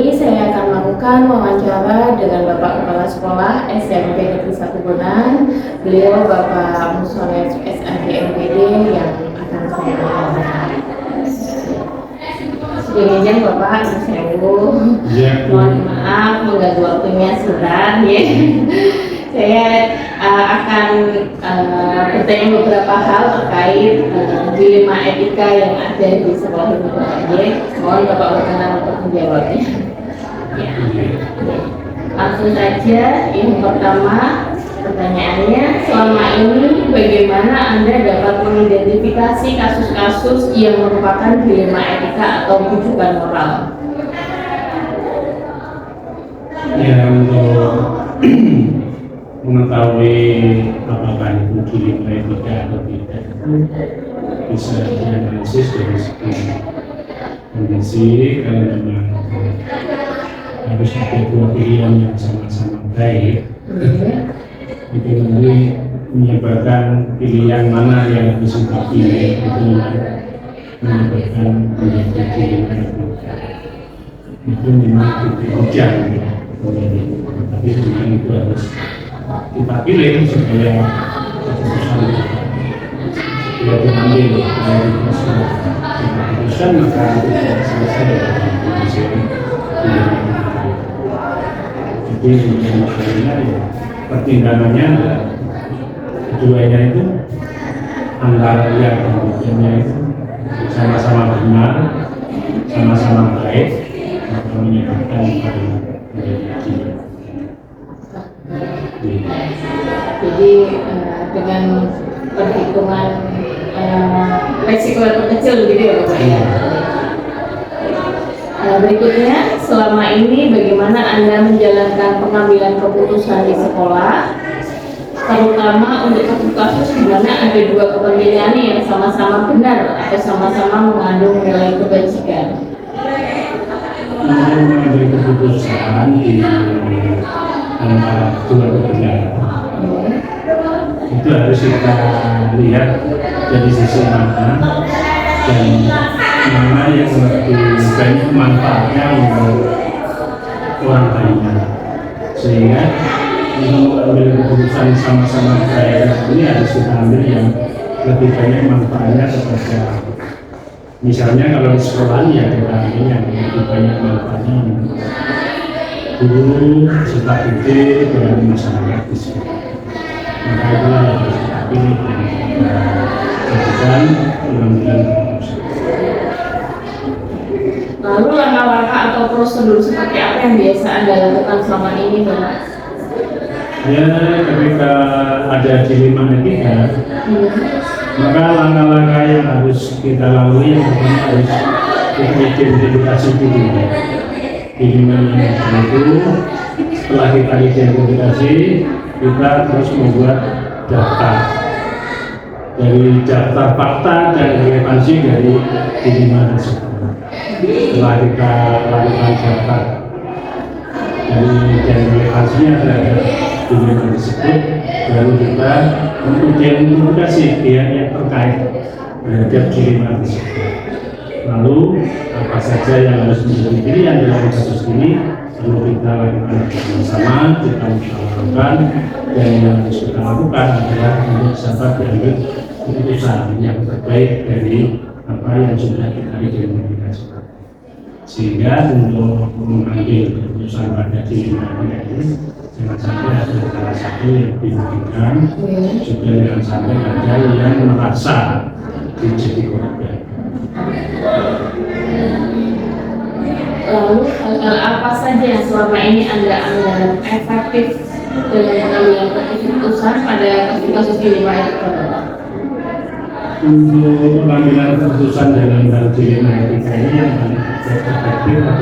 ini saya akan melakukan wawancara dengan Bapak Kepala Sekolah SMP Negeri 1 Bonang. Beliau Bapak Mussoleh SAD MPD yang akan saya wawancara. Demikian Bapak, mohon maaf mengganggu waktunya sebentar ya. Saya akan bertanya beberapa hal terkait dilema etika yang ada di sekolah ini Bapak ya. Mohon Bapak berkenan untuk menjawabnya. Ya. Langsung saja, yang pertama pertanyaannya, selama ini bagaimana Anda dapat mengidentifikasi kasus-kasus yang merupakan dilema etika atau rujukan moral? Ya, untuk mengetahui apakah itu dilema etika atau tidak, bisa dianalisis dari segi kondisi. Kalau memang harus ada dua pilihan yang sama-sama baik, itu nanti menyebabkan pilihan mana yang harus kita pilih, itu menyebabkan menjadi dilema etika. Itu memang titik hujan ya. Tapi memang itu harus kita pilih supaya keputusan tidak diambil dari keputusan, maka itu tidak selesai dengan kondisi ini. Jadi masalahnya ya pertimbangannya adalah keduanya itu antara yang kemudiannya itu sama-sama benar, sama-sama baik, maka menyebabkan jadi dengan perhitungan resiko yang terkecil begitu ya Bapak ya. Berikutnya, selama ini bagaimana Anda menjalankan pengambilan keputusan di sekolah, terutama untuk kasus-kasus di mana ada dua kepentingan yang sama-sama benar atau sama-sama mengandung nilai kebajikan? Mengambil keputusan di antara dua kebenaran itu harus kita lihat dari sisi mana dan mana yang lebih banyak manfaatnya untuk orang banyak, sehingga untuk mengambil keputusan sama-sama baik ini harus kita ambil yang lebih banyak manfaatnya kepada, misalnya kalau di sekolah ya kita ambil yang lebih banyak manfaatnya untuk guru, peserta didik, dan masyarakat di sini. Maka itulah yang harus kita pilih dan kita lakukan pengambilan keputusan. Lalu langkah-langkah atau prosedur seperti apa yang biasa Anda lakukan selama ini, Bapak? Ya, ketika ada dilema etika, maka langkah-langkah yang harus kita lalui yang pertama harus kita identifikasi dulu. Dilema itu, setelah kita identifikasi, kita terus membuat daftar dari daftar fakta dan relevansi dari dilema tersebut. Setelah kita lakukan daftar dari relevansinya terhadap dilema tersebut, baru kita mengidentifikasi pihak yang terkait terhadap dilema tersebut. Lalu apa saja yang harus menjadi pilihan dalam kasus ini perlu kita lakukan bersama, kita musyawarahkan, dan yang harus kita lakukan adalah untuk dapat diambil keputusan yang terbaik dari apa yang sudah kita identifikasikan. Sehingga untuk mengambil keputusan pada dilema ini jangan sampai ada salah satu yang dirugikan, juga jangan sampai ada yang merasa menjadi korban. Lalu hal apa saja yang selama ini Anda anggap efektif dalam pengambilan keputusan pada kasus dilema etika? Untuk pengambilan keputusan dalam hal dilema etika ini yang paling efektif adalah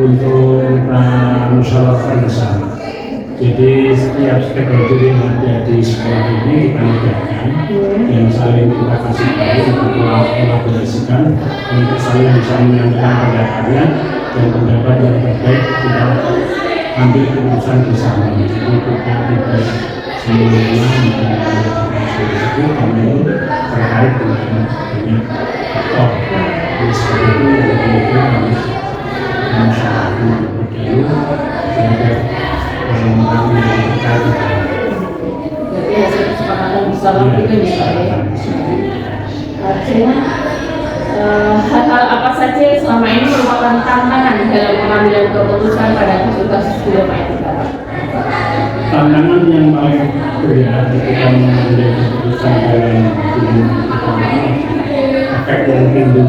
untuk kita musyawarahkan bersama. Jadi setiap stakeholder yang ada di sekolah ini kita libatkan dan saling kita kasih tahu, kita kolaborasikan untuk saling bisa menyampaikan pendapatnya dan pendapat yang terbaik kita ambil keputusan bersama. Jadi kita tidak semuanya mengambil keputusan itu karena itu terkait dengan banyak faktor. Jadi seperti itu harus musyawarah dulu terhadap mengambil terkait. Berarti hasil kesepakatan bersama itu ya Pak ya. Artinya hal-hal apa saja yang selama ini merupakan tantangan dalam pengambilan keputusan pada kasus-kasus film etika? Tantangan yang paling berat ketika mengambil keputusan dalam film etika ini efek yang timbul.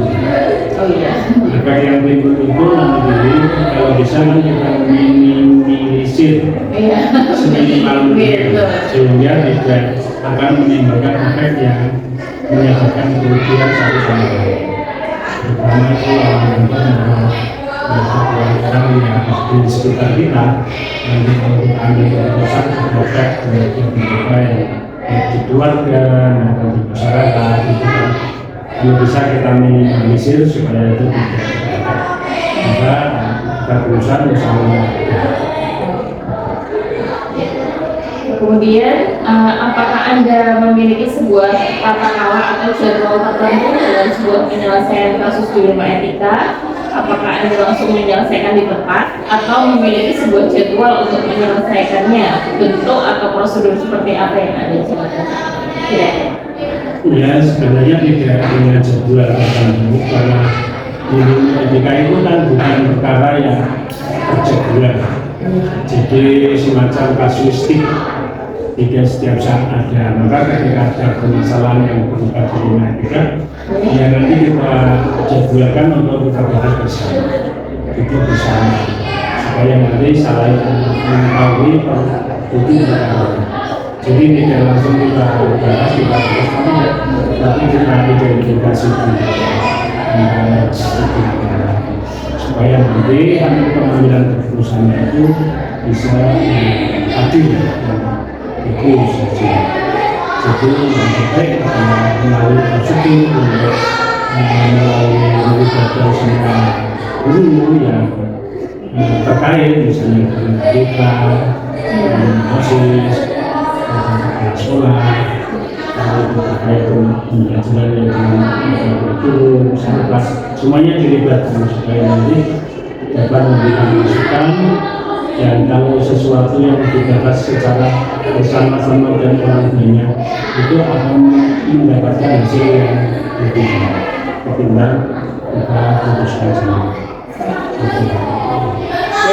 Oh iya. Efek yang timbul itu nanti kalau bisa kan kita minimalisir seminimal mungkin sehingga tidak akan menimbulkan efek yang menyebabkan kerugian satu sama lain. Terutama kalau orang yang di sekitar kita nanti kalau kita ambil keputusan efek bagi mereka yang di keluarga maupun di masyarakat itu kan kalau bisa kita minimalisir supaya itu tidak terjadi. Maka kita berusaha bersama. Kemudian, apakah Anda memiliki sebuah tata cara atau jadwal tertentu dalam sebuah penyelesaian kasus dilema etika? Apakah Anda langsung menyelesaikan di tempat atau memiliki sebuah jadwal untuk menyelesaikannya? Bentuk atau prosedur seperti apa yang Anda jalankan? Ya, sebenarnya tidak punya jadwal tertentu karena dilema etika itu kan bukan perkara yang terjadwal. Jadi semacam kasuistik, tidak setiap saat ada. Maka ketika ada permasalahan yang berupa dilema etika, ya nanti kita jadwalkan untuk kita bahas bersama, itu bersama supaya nanti saling mengetahui itu perkara. Jadi tidak langsung kita bahas kita bersama, tapi kita identifikasi supaya nanti pengambilan keputusannya itu bisa adil itu saja. Jadi yang terbaik adalah melalui prosedur untuk melibatkan semua guru yang terkait, misalnya kita, OSIS, sekolah, terkait pembelajaran yang guru, misalnya semuanya dilibatkan supaya nanti dapat memberikan masukan. Dan kalau sesuatu yang dibahas secara bersama-sama dan orang banyak itu akan mendapatkan hasil yang lebih baik ketimbang kita putuskan sendiri.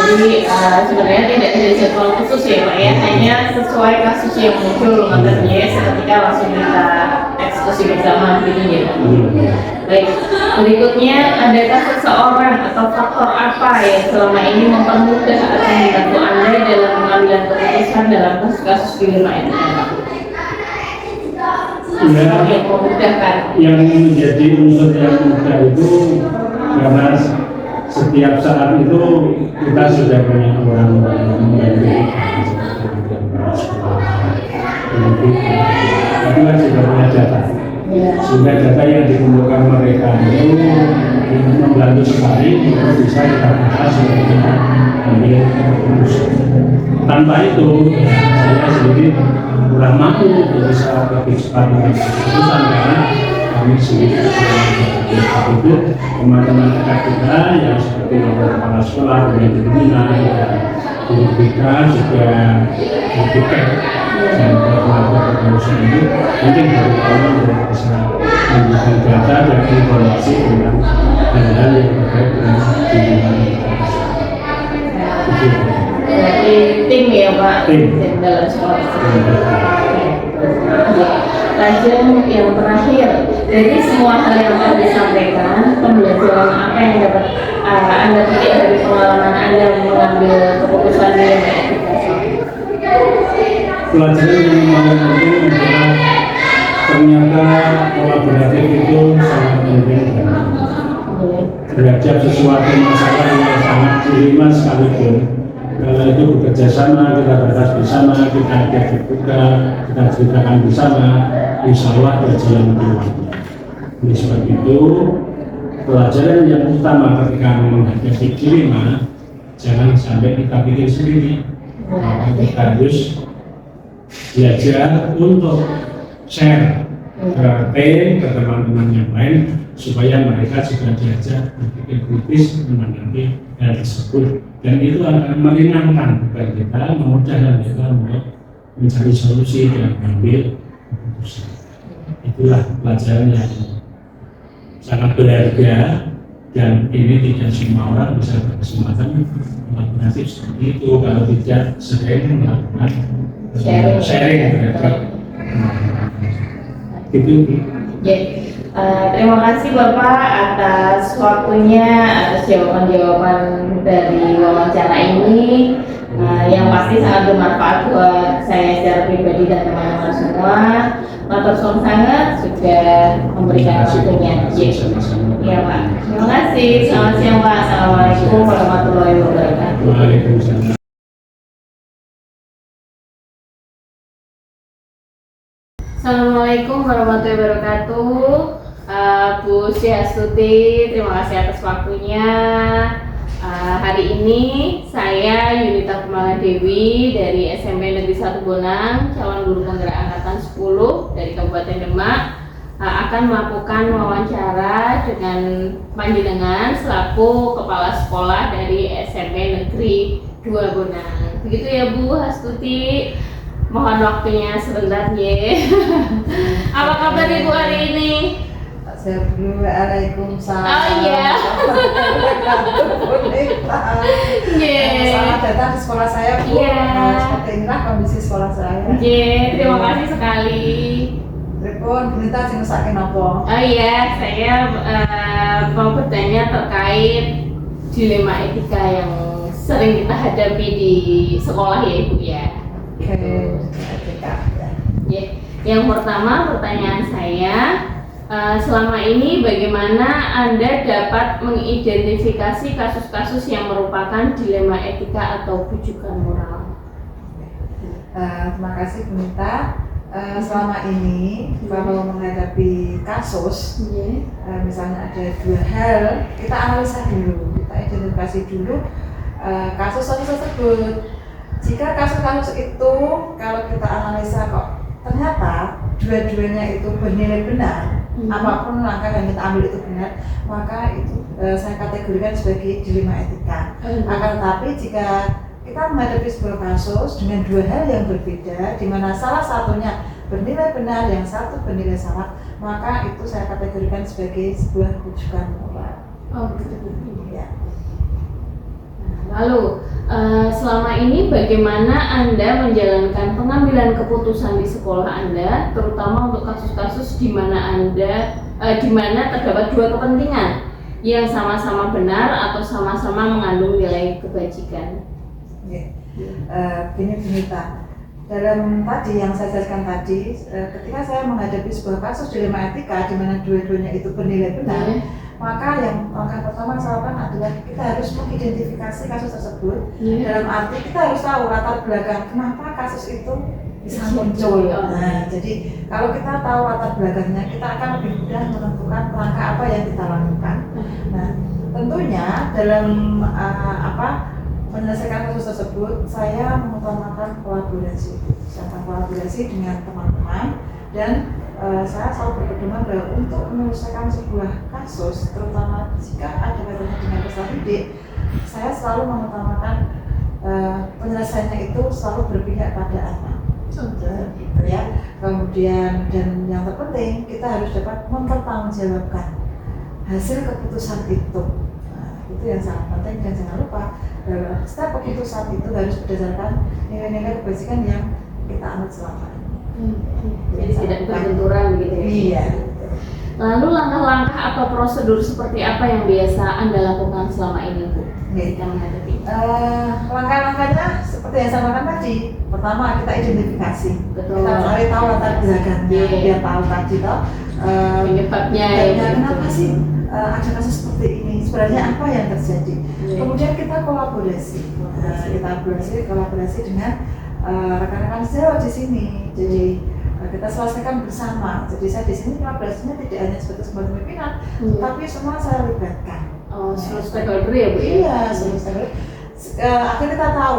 Jadi sebenarnya tidak ada jadwal khusus ya Pak ya, hanya sesuai kasus yang muncul nantinya seketika langsung kita eksekusi bersama gitu ya. Baik, berikutnya adakah seseorang atau faktor apa yang selama ini mempermudah atau membantu Anda dalam pengambilan keputusan dalam kasus-kasus dilema etika? Yang memudahkan. Yang menjadi unsur yang mudah itu karena setiap saat itu kita sudah punya orang-orang yang membantu tapi kan sudah punya data sehingga data yang dikumpulkan mereka itu membantu sekali untuk bisa kita bahas untuk ambil keputusan. Tanpa itu saya sendiri kurang mampu untuk bisa lebih cepat mengambil keputusan karena kami sendiri itu teman-teman dekat kita yang seperti kepala sekolah, pembina, guru BK juga dekat dan melakukan keputusan itu mungkin dari awal untuk bisa memberikan data dan informasi tentang hal-hal yang terkait dengan pembimbingan itu. Jadi tim ya Pak, tim dalam sekolah. Lajeng yang terakhir, jadi semua hal yang telah disampaikan, pembelajaran apa yang dapat Anda petik dari pengalaman Anda mengambil keputusan dilema etika? Pelajaran yang paling penting adalah ternyata kolaboratif itu sangat penting terhadap sesuatu masalah yang sangat dilema sekalipun. Kalau itu bekerja sama, kita bahas bersama, kita terbuka, kita ceritakan bersama, insya Allah berjalan keluar. Oleh sebab itu, pelajaran yang utama ketika menghadapi dilema, jangan sampai kita bikin sendiri. Maka kita harus belajar untuk share ke tim, ke teman-teman yang lain supaya mereka juga diajak berpikir kritis menanggapi hal tersebut, dan itu akan meringankan bukan kita, memudahkan kita untuk mencari solusi dan mengambil keputusan. Itulah pelajaran yang sangat berharga, dan ini tidak semua orang bisa berkesempatan kolaboratif seperti itu kalau tidak sering melakukan sharing terhadap itu. Ya, terima kasih Bapak atas waktunya, atas jawaban-jawaban dari wawancara ini, yang pasti sangat bermanfaat buat saya secara pribadi dan teman-teman semua. Matur suwun sangat sudah memberikan waktunya. Iya Pak, terima kasih. Selamat siang Pak. Assalamualaikum warahmatullahi wabarakatuh. Waalaikumsalam. Assalamualaikum warahmatullahi wabarakatuh. Bu Syastuti, terima kasih atas waktunya. Hari ini saya Yunita Kumala Dewi dari SMP Negeri 1 Bonang, calon guru penggerak angkatan 10 dari Kabupaten Demak, akan melakukan wawancara dengan panjenengan selaku kepala sekolah dari SMP Negeri 2 Bonang. Begitu ya Bu Astuti. Mohon waktunya sebentar ya. Apa kabar Ibu hari ini? Waalaikumsalam. Oh iya. Selamat datang di sekolah saya, Bu. Seperti inilah kondisi sekolah saya. Terima kasih sekali. Repon, Bunita sing ngesake napa? Oh iya, saya mau bertanya terkait dilema etika yang sering kita hadapi di sekolah ya Ibu ya. Oke, etika ya. Yang pertama pertanyaan saya, selama ini bagaimana Anda dapat mengidentifikasi kasus-kasus yang merupakan dilema etika atau bujukan moral? Terima kasih Bunita. Selama ini kalau menghadapi kasus, misalnya ada dua hal, kita analisa dulu, kita identifikasi dulu kasus tersebut. Jika kasus-kasus itu kalau kita analisa kok ternyata dua-duanya itu bernilai benar, apapun langkah yang kita ambil itu benar, maka itu saya kategorikan sebagai dilema etika. Akan tetapi jika kita menghadapi sebuah kasus dengan dua hal yang berbeda, di mana salah satunya bernilai benar, yang satu bernilai salah, maka itu saya kategorikan sebagai sebuah rujukan moral. Oh gitu. Ya. Lalu selama ini bagaimana Anda menjalankan pengambilan keputusan di sekolah Anda, terutama untuk kasus-kasus di mana di mana terdapat dua kepentingan yang sama-sama benar atau sama-sama mengandung nilai kebajikan? Gini Bunita, dalam tadi yang saya jelaskan tadi, ketika saya menghadapi sebuah kasus dilema etika di mana dua-duanya itu bernilai benar, maka yang langkah pertama saya lakukan adalah kita harus mengidentifikasi kasus tersebut. Dalam arti kita harus tahu latar belakang kenapa kasus itu bisa muncul. Nah, jadi kalau kita tahu latar belakangnya, kita akan lebih mudah menentukan langkah apa yang kita lakukan. Nah, tentunya dalam menyelesaikan kasus tersebut, saya mengutamakan kolaborasi dengan teman-teman, dan saya selalu berpedoman bahwa untuk menyelesaikan sebuah kasus, terutama jika ada kaitannya dengan peserta didik, saya selalu mengutamakan penyelesaiannya itu selalu berpihak pada anak. Gitu ya. Kemudian dan yang terpenting kita harus dapat mempertanggungjawabkan hasil keputusan itu. Itu yang sangat penting, dan jangan lupa bahwa setiap keputusan itu harus berdasarkan nilai-nilai kebajikan yang kita anut selama ini. Jadi tidak berbenturan begitu ya? Iya. Lalu langkah-langkah atau prosedur seperti apa yang biasa Anda lakukan selama ini Bu? Ketika menghadapi? Langkah-langkahnya seperti yang saya katakan tadi. Pertama kita identifikasi. Betul. Kita cari tahu latar belakangnya, biar tahu tadi toh penyebabnya. Kenapa sih ada kasus seperti ini? Sebenarnya apa yang terjadi? Kemudian kita kolaborasi dengan rekan-rekan sejawat di sini. Jadi kita selesaikan bersama. Jadi saya di sini kolaborasinya tidak hanya sebatas pimpinan, tapi semua saya libatkan. Seluruh stakeholder ya Bu? Iya, seluruh stakeholder. Akhirnya kita tahu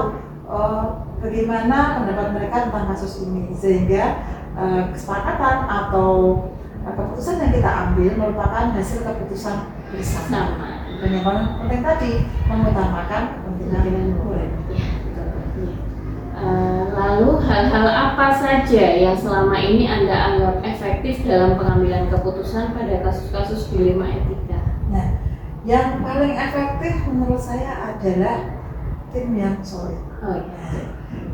bagaimana pendapat mereka tentang kasus ini, sehingga kesepakatan atau keputusan yang kita ambil merupakan hasil keputusan bersama. Dan yang paling penting tadi mengutamakan kepentingan murid. Lalu hal-hal apa saja yang selama ini Anda anggap efektif dalam pengambilan keputusan pada kasus-kasus dilema etika? Nah, yang paling efektif menurut saya adalah tim yang solid.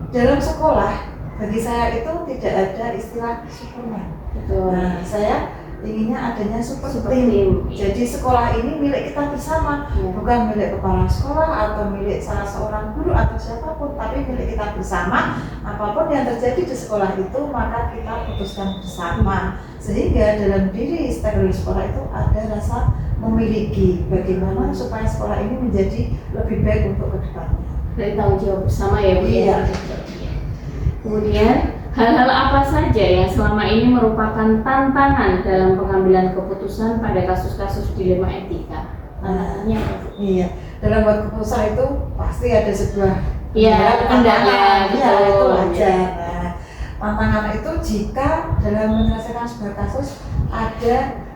Dalam sekolah, bagi saya itu tidak ada istilah Superman. Betul. Nah, saya inginnya adanya super Super team. team. Jadi sekolah ini milik kita bersama, bukan milik kepala sekolah atau milik salah seorang guru atau siapapun, tapi milik kita bersama. Apapun yang terjadi di sekolah itu maka kita putuskan bersama. Sehingga dalam diri stakeholder sekolah itu ada rasa memiliki bagaimana supaya sekolah ini menjadi lebih baik untuk kedepannya. Dari tanggung jawab bersama ya Bu. Iya. Kemudian hal-hal apa saja yang selama ini merupakan tantangan dalam pengambilan keputusan pada kasus-kasus dilema etika? Tantangannya apa? Iya, dalam buat keputusan itu pasti ada sebuah kendala, itu wajar. Nah, tantangan itu jika dalam menyelesaikan sebuah kasus ada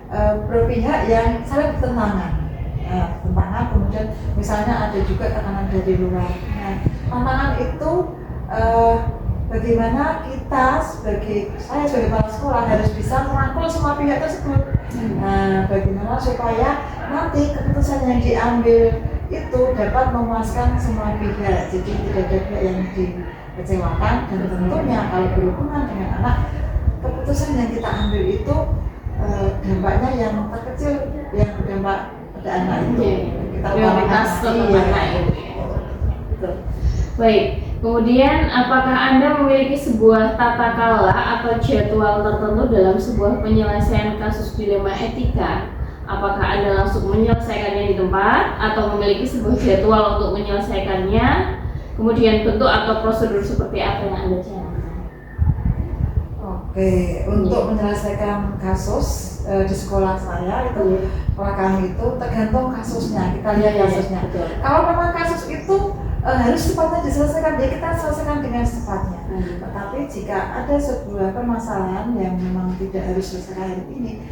beberapa pihak yang saling bertentangan. Bertentangan, kemudian misalnya ada juga tekanan dari luar. Nah, tantangan itu bagaimana kita saya sebagai kepala sekolah harus bisa merangkul semua pihak tersebut. Nah, bagaimana supaya nanti keputusan yang diambil itu dapat memuaskan semua pihak, jadi tidak ada pihak yang dikecewakan. Dan tentunya kalau berhubungan dengan anak, keputusan yang kita ambil itu dampaknya yang terkecil, yang berdampak pada anak itu kita prioritas untuk anak itu. Betul. Baik. Kemudian, apakah Anda memiliki sebuah tata kelola atau jadwal tertentu dalam sebuah penyelesaian kasus dilema etika? Apakah Anda langsung menyelesaikannya di tempat atau memiliki sebuah jadwal untuk menyelesaikannya? Kemudian bentuk atau prosedur seperti apa yang Anda jalankan? Oke, untuk menyelesaikan kasus di sekolah saya itu, sekolah kami itu tergantung kasusnya, kita lihat kasusnya. Kalau memang kasus itu harus cepatnya diselesaikan, ya kita selesaikan dengan secepatnya. Tetapi jika ada sebuah permasalahan yang memang tidak harus selesai hari ini,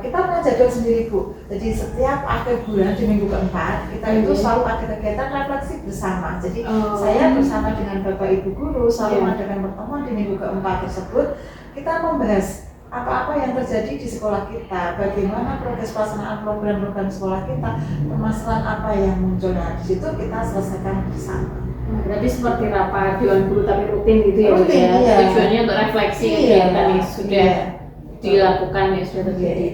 kita punya jadwal sendiri Bu. Jadi setiap akhir bulan di minggu keempat kita itu selalu ada kegiatan refleksi bersama. Jadi saya bersama dengan Bapak Ibu guru selalu mengadakan pertemuan di minggu keempat tersebut. Kita membahas apa-apa yang terjadi di sekolah kita, bagaimana progres pelaksanaan program-program sekolah kita, permasalahan apa yang muncul. Nah, di situ kita selesaikan bersama. Berarti seperti rapat dewan guru tapi rutin gitu ya? Rutin, iya. Tujuannya untuk refleksi yang tadi sudah dilakukan, ya sudah terjadi.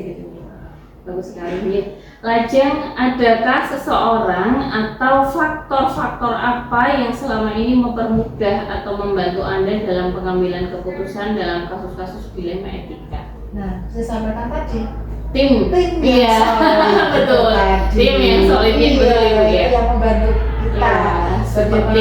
Bagus sekali. Lajeng, adakah seseorang atau faktor-faktor apa yang selama ini mempermudah atau membantu Anda dalam pengambilan keputusan dalam kasus-kasus dilema etika? Nah, saya sampaikan tadi, tim yang solid, betul. Tim yang solid itu ya. Yang membantu kita. Seperti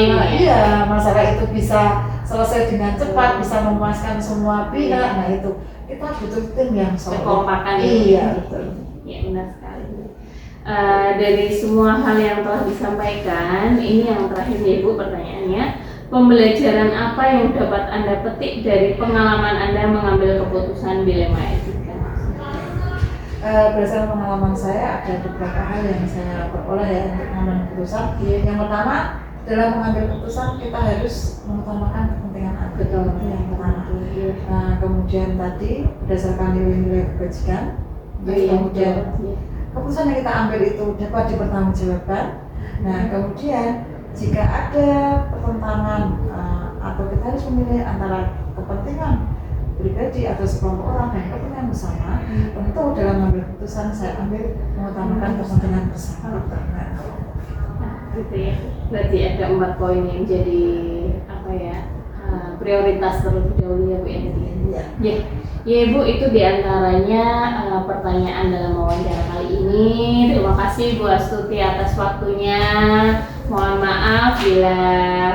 masalah itu bisa selesai dengan cepat, bisa memuaskan semua pihak. Nah, itu kita butuh tim yang solid. Kekompakan. Iya, betul. Ya, benar sekali. Dari semua hal yang telah disampaikan, ini yang terakhir ya Bu pertanyaannya, pembelajaran apa yang dapat Anda petik dari pengalaman Anda mengambil keputusan dilema etika? Berdasarkan pengalaman saya ada beberapa hal yang saya peroleh ya untuk mengambil keputusan. Yang pertama, dalam mengambil keputusan kita harus mengutamakan kepentingan anak. Betul. Yang pertama. Nah, kemudian tadi berdasarkan nilai-nilai kebajikan. Kemudian keputusan yang kita ambil itu dapat dipertanggungjawabkan. Nah, kemudian jika ada pertentangan atau kita harus memilih antara kepentingan pribadi atau sekelompok orang dan kepentingan bersama, tentu dalam mengambil keputusan saya ambil mengutamakan kepentingan bersama. Gitu ya. Berarti ada 4 poin yang jadi prioritas terlebih dahulu ya Bu ya. Ya Ibu, itu diantaranya pertanyaan dalam wawancara kali ini. Terima kasih Bu Astuti atas waktunya. Mohon maaf bila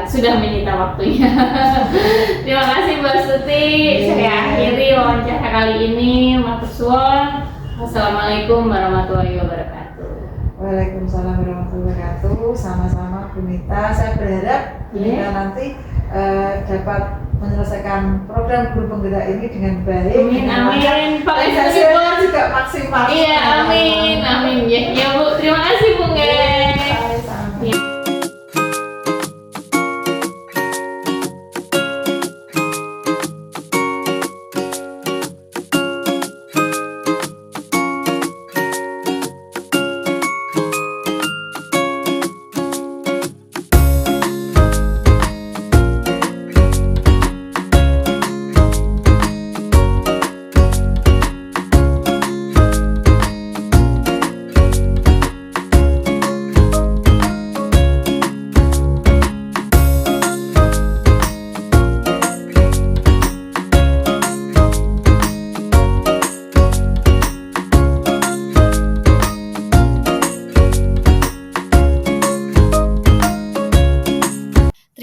sudah menyita waktunya. Terima kasih Bu Astuti. Saya akhiri wawancara kali ini. Matur suwun. Wassalamualaikum warahmatullahi wabarakatuh. Waalaikumsalam warahmatullahi wabarakatuh. Sama-sama Bu Mita. Saya berharap Bu Mita nanti dapat menyelesaikan program guru penggerak ini dengan baik. Amin, amin. Pak, hasilnya juga maksimal. Iya, amin, amin. Ya, ya Bu, terima kasih Bu Nge. Sama-sama.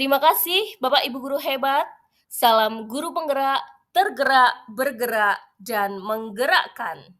Terima kasih Bapak Ibu Guru hebat. Salam guru penggerak, tergerak, bergerak, dan menggerakkan.